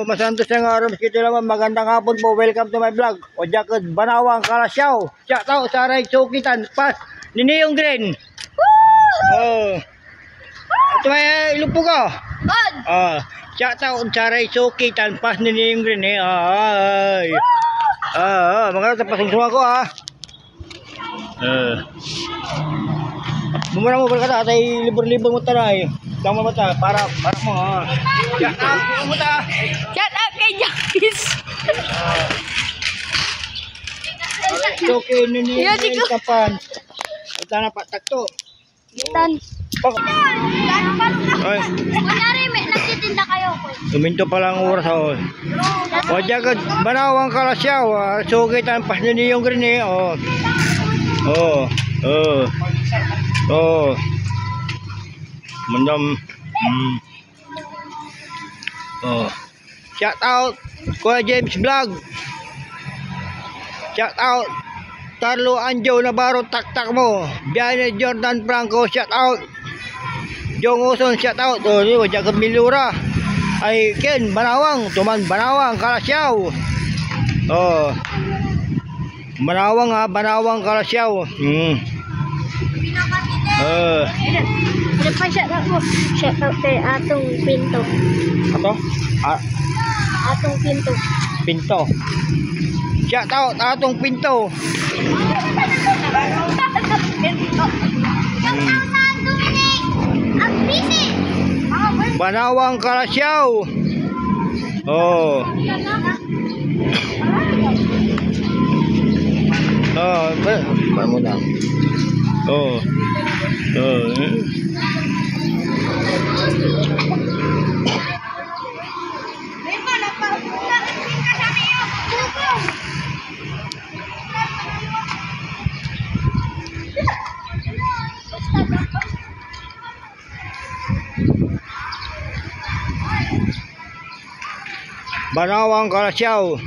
Masantos ng araw, kita naman, magandang hapon po, welcome to my vlog. O Jakod, Banawang, Kalasyaw, shout out sa Ray Chokitan, pas, ni Neong Green. Oh. Ito may ilupo ko. Shout out sa Ray Chokitan, pas ni Neong Green eh. Ay. Mga tapasong suwa ko Bumara mo berkata, tay libur-libur mo tanay. Tama ba ta? Para mo Shout out mo ta. Shout out kay Jackis. Okay, nini kapan. Ito na patakto. Gitan. Ay. Kunyari may nagtitinda kayo ko. Tuminto pa lang oras ako. O Jakod, Banawang, Kalasyaw, Chokitan, pas ni Neong Green eh. Mandam. Shout out Kuya James Vlog. Shout out Carlo Anjo Navarro, tak mo. Biane Jordan Franco, shout out. Jong Uson, shout out. Ni Jakod Milura. Ay Ken Banawang, tuman Banawang, Kalasyaw. Banawang Banawang, Kalasyaw. Ada pa shout out mo. Shout out kay Atong Pinto. Ato? Atong Pinto. Pinto. Shout out Atong Pinto. Banawang, Kalasyaw. Paano na? Banawang, Kalasyaw.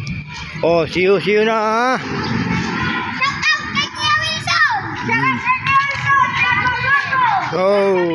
See you na Shout out kay Kuya Wilson. Shout out kay Kuya Wilson.